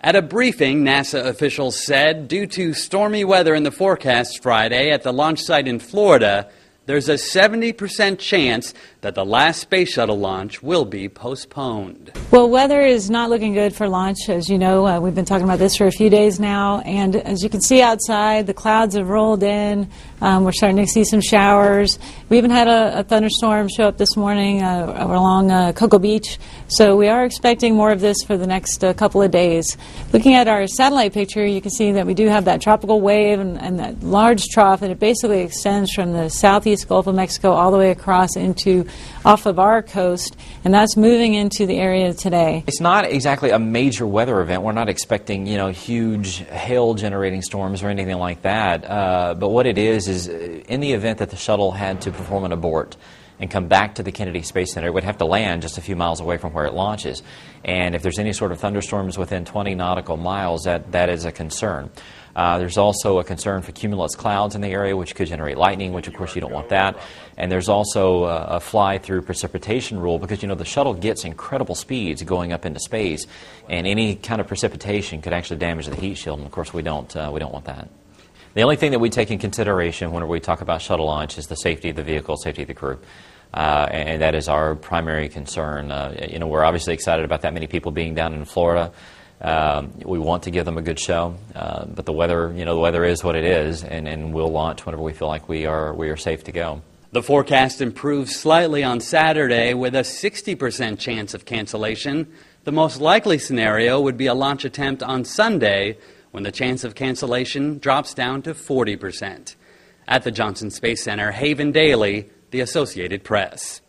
At a briefing, NASA officials said due to stormy weather in the forecast Friday at the launch site in Florida, there's a 70% chance that the last Space Shuttle launch will be postponed. Well, weather is not looking good for launch. As you know, we've been talking about this for a few days now, and as you can see outside, the clouds have rolled in. We're starting to see some showers. We even had a thunderstorm show up this morning along Cocoa Beach, so we are expecting more of this for the next couple of days. Looking at our satellite picture, you can see that we do have that tropical wave and that large trough, and it basically extends from the southeast Gulf of Mexico all the way across off of our coast, and that's moving into the area today. It's not exactly a major weather event. We're not expecting, huge hail-generating storms or anything like that. But what it is in the event that the shuttle had to perform an abort and come back to the Kennedy Space Center, it would have to land just a few miles away from where it launches. And if there's any sort of thunderstorms within 20 nautical miles, that is a concern. There's also a concern for cumulus clouds in the area, which could generate lightning, which of course you don't want that. And there's also a fly-through precipitation rule because, the shuttle gets incredible speeds going up into space, and any kind of precipitation could actually damage the heat shield, and of course we don't want that. The only thing that we take in consideration whenever we talk about shuttle launch is the safety of the vehicle, safety of the crew. And that is our primary concern. We're obviously excited about that many people being down in Florida. We want to give them a good show, but the weather, the weather is what it is, and we'll launch whenever we feel like we are safe to go. The forecast improves slightly on Saturday with a 60% chance of cancellation. The most likely scenario would be a launch attempt on Sunday, when the chance of cancellation drops down to 40%. At the Johnson Space Center, Haven Daley, The Associated Press.